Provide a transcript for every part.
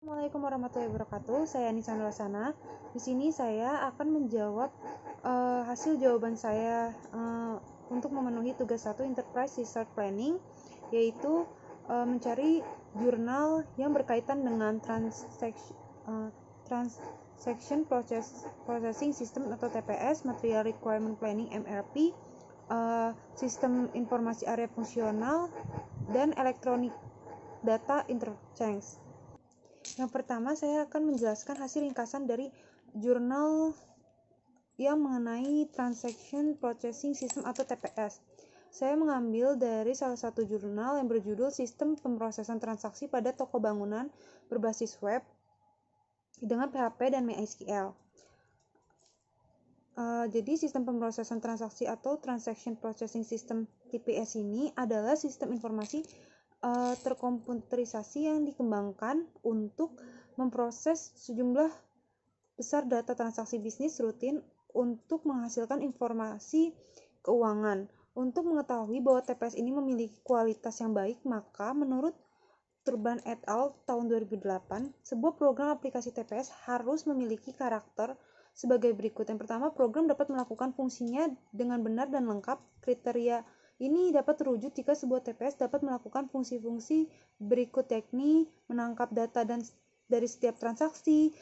Assalamualaikum warahmatullahi wabarakatuh. Saya Nisa Nurasana. Di sini saya akan menjawab hasil jawaban saya untuk memenuhi tugas 1 Enterprise Research Planning, yaitu mencari jurnal yang berkaitan dengan Transaction Processing System atau TPS, Material Requirement Planning MRP, Sistem Informasi Area Fungsional, dan Electronic Data Interchange. Yang pertama, saya akan menjelaskan hasil ringkasan dari jurnal yang mengenai Transaction Processing System atau TPS. Saya mengambil dari salah satu jurnal yang berjudul Sistem Pemrosesan Transaksi pada Toko Bangunan Berbasis Web dengan PHP dan MySQL. Jadi sistem pemrosesan transaksi atau Transaction Processing System TPS ini adalah sistem informasi terkomputerisasi yang dikembangkan untuk memproses sejumlah besar data transaksi bisnis rutin untuk menghasilkan informasi keuangan. Untuk mengetahui bahwa TPS ini memiliki kualitas yang baik, maka menurut Turban et al. Tahun 2008, sebuah program aplikasi TPS harus memiliki karakter sebagai berikut. Yang pertama, program dapat melakukan fungsinya dengan benar dan lengkap. Kriteria ini dapat terwujud jika sebuah TPS dapat melakukan fungsi-fungsi berikut, yakni menangkap data dari setiap transaksi,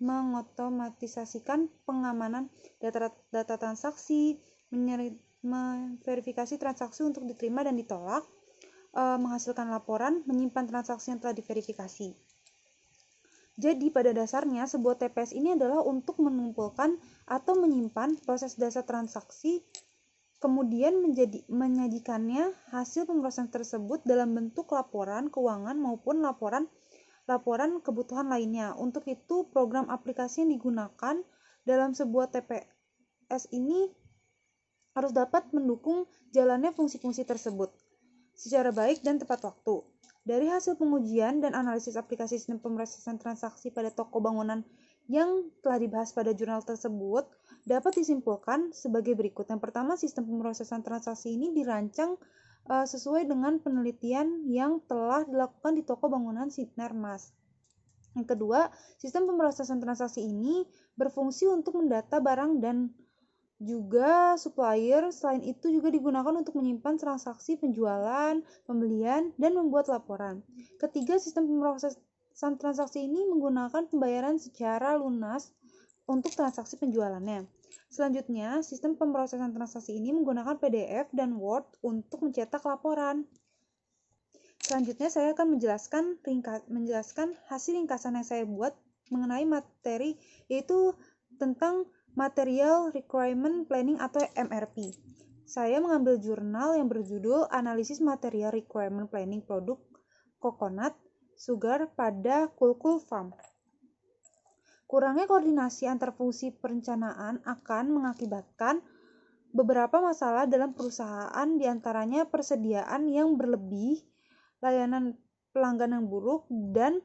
mengotomatisasikan pengamanan data transaksi, memverifikasi transaksi untuk diterima dan ditolak, menghasilkan laporan, menyimpan transaksi yang telah diverifikasi. Jadi pada dasarnya sebuah TPS ini adalah untuk mengumpulkan atau menyimpan proses data transaksi, kemudian menyajikannya hasil pemrosesan tersebut dalam bentuk laporan keuangan maupun laporan kebutuhan lainnya. Untuk itu, program aplikasi yang digunakan dalam sebuah TPS ini harus dapat mendukung jalannya fungsi-fungsi tersebut secara baik dan tepat waktu. Dari hasil pengujian dan analisis aplikasi sistem pemrosesan transaksi pada toko bangunan yang telah dibahas pada jurnal tersebut, dapat disimpulkan sebagai berikut. Yang pertama, sistem pemrosesan transaksi ini dirancang sesuai dengan penelitian yang telah dilakukan di toko bangunan Sinar Mas. Yang kedua, sistem pemrosesan transaksi ini berfungsi untuk mendata barang dan juga supplier. Selain itu juga digunakan untuk menyimpan transaksi penjualan, pembelian, dan membuat laporan. Ketiga, sistem pemrosesan transaksi ini menggunakan pembayaran secara lunas untuk transaksi penjualannya. Selanjutnya, sistem pemrosesan transaksi ini menggunakan PDF dan Word untuk mencetak laporan. Selanjutnya, saya akan menjelaskan hasil ringkasan yang saya buat mengenai materi, yaitu tentang Material Requirement Planning atau MRP. Saya mengambil jurnal yang berjudul Analisis Material Requirement Planning Produk Coconut Sugar pada Kulkul Farm. Kurangnya koordinasi antar fungsi perencanaan akan mengakibatkan beberapa masalah dalam perusahaan, diantaranya persediaan yang berlebih, layanan pelanggan yang buruk, dan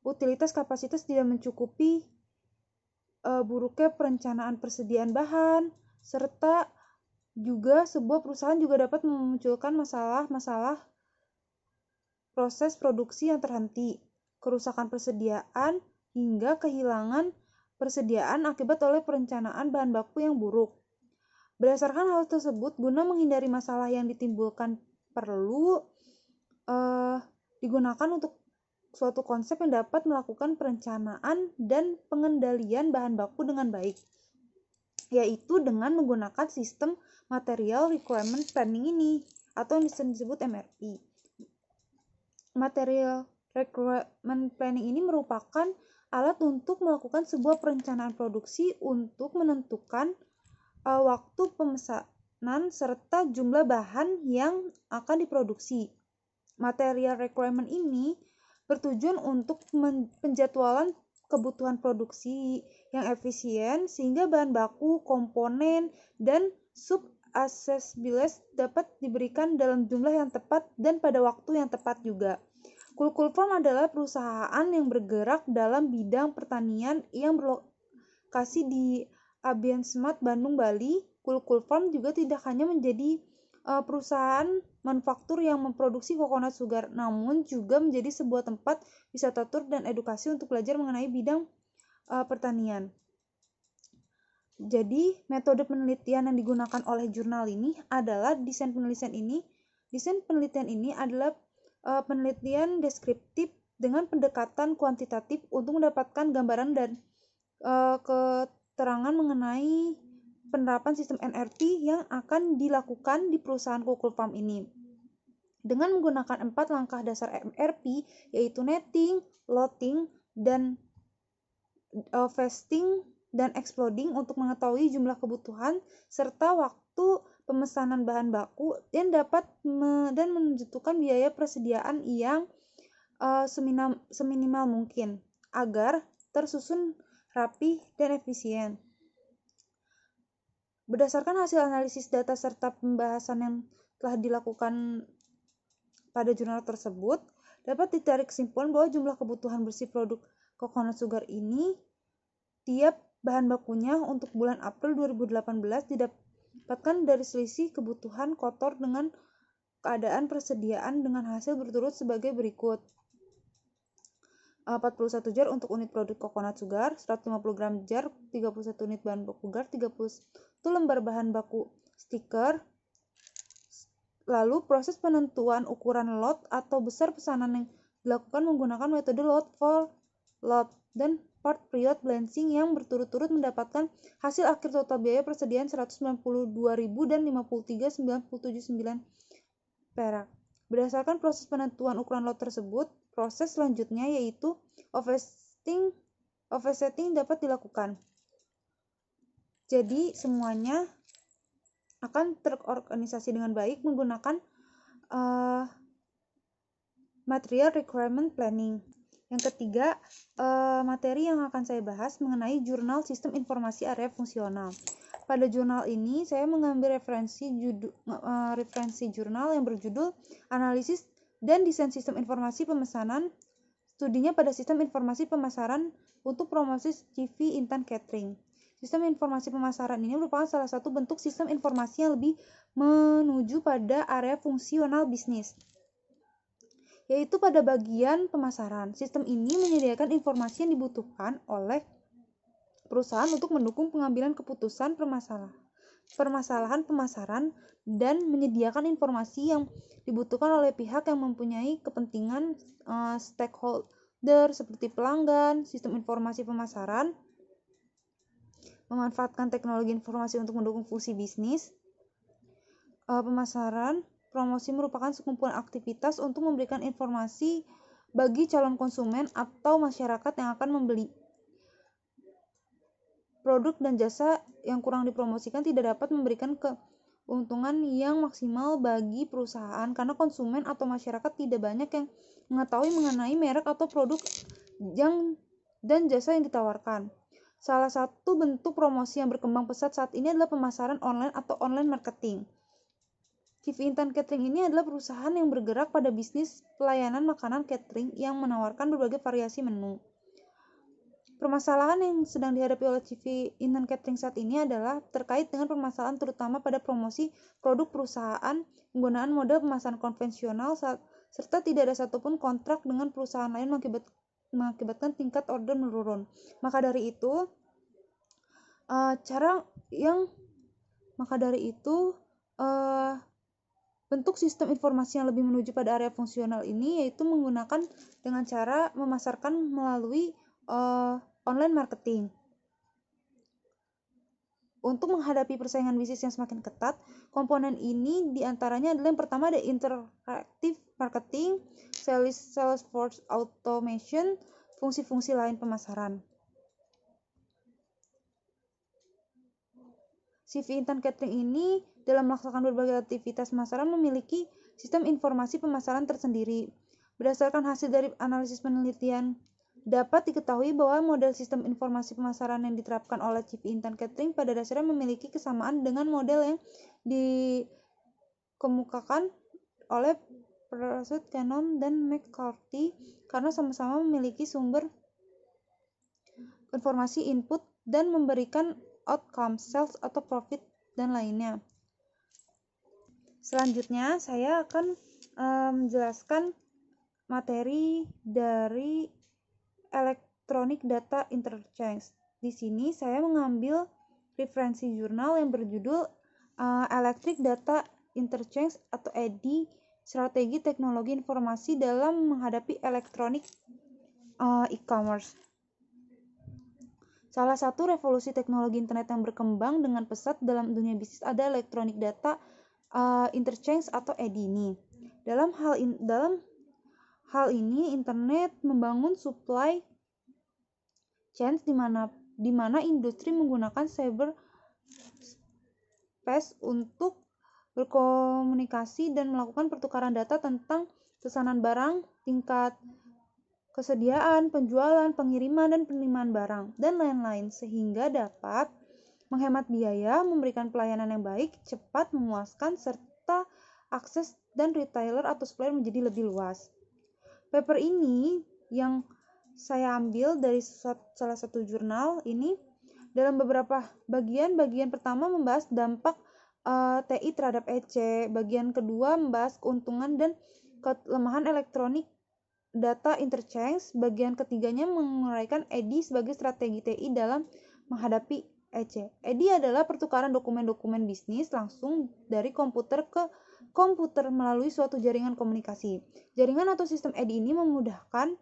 utilitas kapasitas tidak mencukupi, buruknya perencanaan persediaan bahan, serta juga sebuah perusahaan juga dapat memunculkan masalah-masalah proses produksi yang terhenti, kerusakan persediaan, hingga kehilangan persediaan akibat oleh perencanaan bahan baku yang buruk. Berdasarkan hal tersebut, guna menghindari masalah yang ditimbulkan, perlu digunakan untuk suatu konsep yang dapat melakukan perencanaan dan pengendalian bahan baku dengan baik, yaitu dengan menggunakan sistem Material Requirement Planning ini atau yang disebut MRP. Material Requirement Planning ini merupakan alat untuk melakukan sebuah perencanaan produksi untuk menentukan waktu pemesanan serta jumlah bahan yang akan diproduksi. Material requirement ini bertujuan untuk penjadwalan kebutuhan produksi yang efisien sehingga bahan baku, komponen, dan sub-assemblies dapat diberikan dalam jumlah yang tepat dan pada waktu yang tepat juga. Kulkul Farm adalah perusahaan yang bergerak dalam bidang pertanian yang berlokasi di Abian Smart, Bandung, Bali. Kulkul Farm juga tidak hanya menjadi perusahaan manufaktur yang memproduksi coconut sugar, namun juga menjadi sebuah tempat wisata tur dan edukasi untuk belajar mengenai bidang pertanian. Jadi, metode penelitian yang digunakan oleh jurnal ini adalah desain penelitian ini adalah penelitian deskriptif dengan pendekatan kuantitatif untuk mendapatkan gambaran dan keterangan mengenai penerapan sistem NRT yang akan dilakukan di perusahaan Kukul Farm ini. Dengan menggunakan 4 langkah dasar NRP, yaitu netting, loading, dan fasting dan exploding untuk mengetahui jumlah kebutuhan serta waktu pemesanan bahan baku dan dapat dan menentukan biaya persediaan yang seminimal mungkin agar tersusun rapi dan efisien. Berdasarkan hasil analisis data serta pembahasan yang telah dilakukan pada jurnal tersebut, dapat ditarik kesimpulan bahwa jumlah kebutuhan bersih produk coconut sugar ini tiap bahan bakunya untuk bulan April 2018 didapatkan dari selisih kebutuhan kotor dengan keadaan persediaan dengan hasil berturut sebagai berikut. 41 jar untuk unit produk coconut sugar, 150 gram jar, 31 unit bahan baku gar, 31 lembar bahan baku stiker. Lalu proses penentuan ukuran lot atau besar pesanan yang dilakukan menggunakan metode load for lot dan part period balancing yang berturut-turut mendapatkan hasil akhir total biaya persediaan 192.000 dan 53.979 perak. Berdasarkan proses penentuan ukuran lot tersebut, proses selanjutnya yaitu offsetting dapat dilakukan. Jadi semuanya akan terorganisasi dengan baik menggunakan material requirement planning. Yang ketiga, materi yang akan saya bahas mengenai jurnal sistem informasi area fungsional. Pada jurnal ini saya mengambil referensi jurnal yang berjudul Analisis dan Desain Sistem Informasi Pemesanan. Studinya pada sistem informasi pemasaran untuk promosi CV Intan Catering. Sistem informasi pemasaran ini merupakan salah satu bentuk sistem informasi yang lebih menuju pada area fungsional bisnis, yaitu pada bagian pemasaran. Sistem ini menyediakan informasi yang dibutuhkan oleh perusahaan untuk mendukung pengambilan keputusan permasalahan pemasaran dan menyediakan informasi yang dibutuhkan oleh pihak yang mempunyai kepentingan stakeholder seperti pelanggan. Sistem informasi pemasaran memanfaatkan teknologi informasi untuk mendukung fungsi bisnis. Pemasaran promosi merupakan sekumpulan aktivitas untuk memberikan informasi bagi calon konsumen atau masyarakat yang akan membeli produk dan jasa yang kurang dipromosikan tidak dapat memberikan keuntungan yang maksimal bagi perusahaan karena konsumen atau masyarakat tidak banyak yang mengetahui mengenai merek atau produk dan jasa yang ditawarkan. Salah satu bentuk promosi yang berkembang pesat saat ini adalah pemasaran online atau online marketing. CV Intan Catering ini adalah perusahaan yang bergerak pada bisnis pelayanan makanan catering yang menawarkan berbagai variasi menu. Permasalahan yang sedang dihadapi oleh CV Intan Catering saat ini adalah terkait dengan permasalahan terutama pada promosi produk perusahaan, penggunaan model pemasaran konvensional, serta tidak ada satupun kontrak dengan perusahaan lain mengakibatkan tingkat order menurun. Maka dari itu, bentuk sistem informasi yang lebih menuju pada area fungsional ini yaitu menggunakan dengan cara memasarkan melalui online marketing. Untuk menghadapi persaingan bisnis yang semakin ketat, komponen ini diantaranya adalah yang pertama ada interactive marketing, Salesforce automation, fungsi-fungsi lain pemasaran. CV Intan Catering ini dalam melaksanakan berbagai aktivitas pemasaran memiliki sistem informasi pemasaran tersendiri. Berdasarkan hasil dari analisis penelitian, dapat diketahui bahwa model sistem informasi pemasaran yang diterapkan oleh CV Intan Catering pada dasarnya memiliki kesamaan dengan model yang dikemukakan oleh Purcell, Cannon, dan McCarthy karena sama-sama memiliki sumber informasi input dan memberikan outcome, sales atau profit, dan lainnya. Selanjutnya saya akan menjelaskan materi dari Electronic Data Interchange. Di sini saya mengambil referensi jurnal yang berjudul Electronic Data Interchange atau EDI, Strategi Teknologi Informasi dalam Menghadapi Elektronik E-commerce. Salah satu revolusi teknologi internet yang berkembang dengan pesat dalam dunia bisnis ada Electronic Data Interchange atau EDI ini. Dalam hal ini internet membangun supply chain di mana industri menggunakan cyberspace untuk berkomunikasi dan melakukan pertukaran data tentang pesanan barang, tingkat kesediaan, penjualan, pengiriman, dan penerimaan barang, dan lain-lain, sehingga dapat menghemat biaya, memberikan pelayanan yang baik, cepat, memuaskan, serta akses dan retailer atau supplier menjadi lebih luas. Paper ini yang saya ambil dari salah satu jurnal ini dalam beberapa bagian pertama membahas dampak TI terhadap EC, bagian kedua membahas keuntungan dan kelemahan elektronik data interchange, bagian ketiganya menguraikan EDI sebagai strategi TI dalam menghadapi EC. EDI adalah pertukaran dokumen-dokumen bisnis langsung dari komputer ke komputer melalui suatu jaringan komunikasi. Jaringan atau sistem EDI ini memudahkan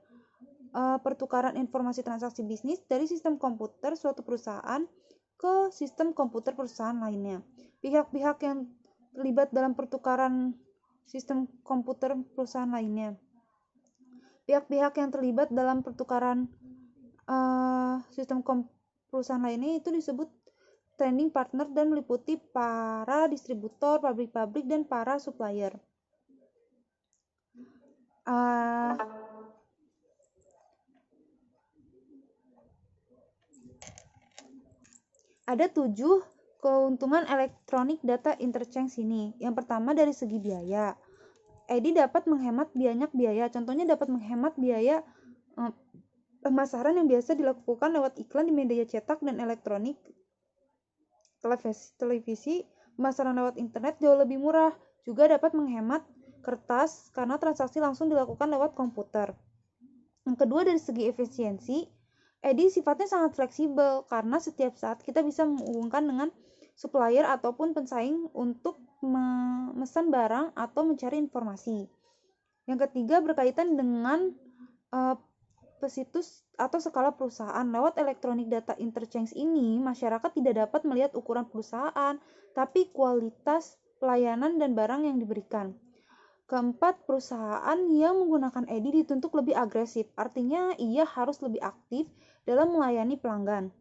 pertukaran informasi transaksi bisnis dari sistem komputer suatu perusahaan ke sistem komputer perusahaan lainnya. Pihak-pihak yang terlibat dalam pertukaran sistem komputer perusahaan lainnya. Pihak-pihak yang terlibat dalam pertukaran sistem perusahaan lainnya itu disebut trading partner dan meliputi para distributor, pabrik-pabrik, dan para supplier. Ada 7 keuntungan Electronic Data Interchange ini. Yang pertama dari segi biaya. EDI dapat menghemat banyak biaya. Contohnya dapat menghemat biaya pemasaran yang biasa dilakukan lewat iklan di media cetak dan elektronik, televisi, pemasaran lewat internet jauh lebih murah. Juga dapat menghemat kertas karena transaksi langsung dilakukan lewat komputer. Yang kedua dari segi efisiensi, EDI sifatnya sangat fleksibel karena setiap saat kita bisa menghubungkan dengan supplier ataupun pensaing untuk memesan barang atau mencari informasi. Yang ketiga berkaitan dengan pesitus atau skala perusahaan. Lewat Electronic Data Interchange ini, masyarakat tidak dapat melihat ukuran perusahaan, tapi kualitas pelayanan dan barang yang diberikan. Keempat, perusahaan yang menggunakan EDI dituntut lebih agresif, artinya ia harus lebih aktif dalam melayani pelanggan.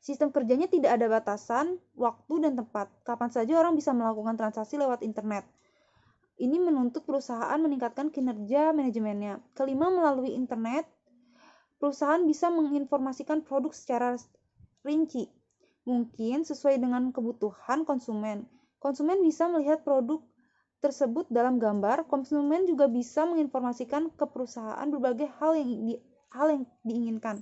Sistem kerjanya tidak ada batasan, waktu, dan tempat. Kapan saja orang bisa melakukan transaksi lewat internet. Ini menuntut perusahaan meningkatkan kinerja manajemennya. Kelima, melalui internet, perusahaan bisa menginformasikan produk secara rinci, mungkin sesuai dengan kebutuhan konsumen. Konsumen bisa melihat produk tersebut dalam gambar. Konsumen juga bisa menginformasikan ke perusahaan berbagai hal yang diinginkan.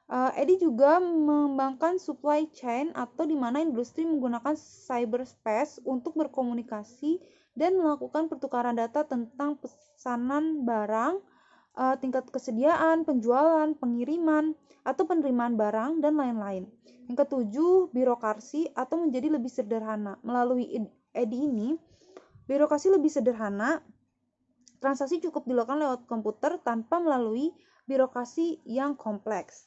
EDI juga mengembangkan supply chain atau di mana industri menggunakan cyberspace untuk berkomunikasi dan melakukan pertukaran data tentang pesanan barang, tingkat kesediaan, penjualan, pengiriman, atau penerimaan barang, dan lain-lain. Yang ketujuh, birokrasi atau menjadi lebih sederhana. Melalui EDI ini, birokrasi lebih sederhana, transaksi cukup dilakukan lewat komputer tanpa melalui birokrasi yang kompleks.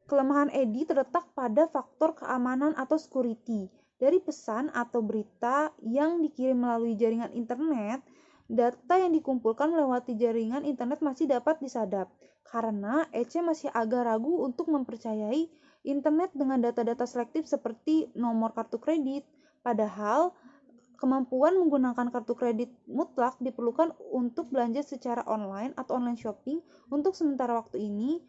Kelemahan EDI terletak pada faktor keamanan atau security. Dari pesan atau berita yang dikirim melalui jaringan internet, data yang dikumpulkan melewati jaringan internet masih dapat disadap, karena EC masih agak ragu untuk mempercayai internet dengan data-data selektif seperti nomor kartu kredit. Padahal, kemampuan menggunakan kartu kredit mutlak diperlukan untuk belanja secara online atau online shopping. Untuk sementara waktu ini,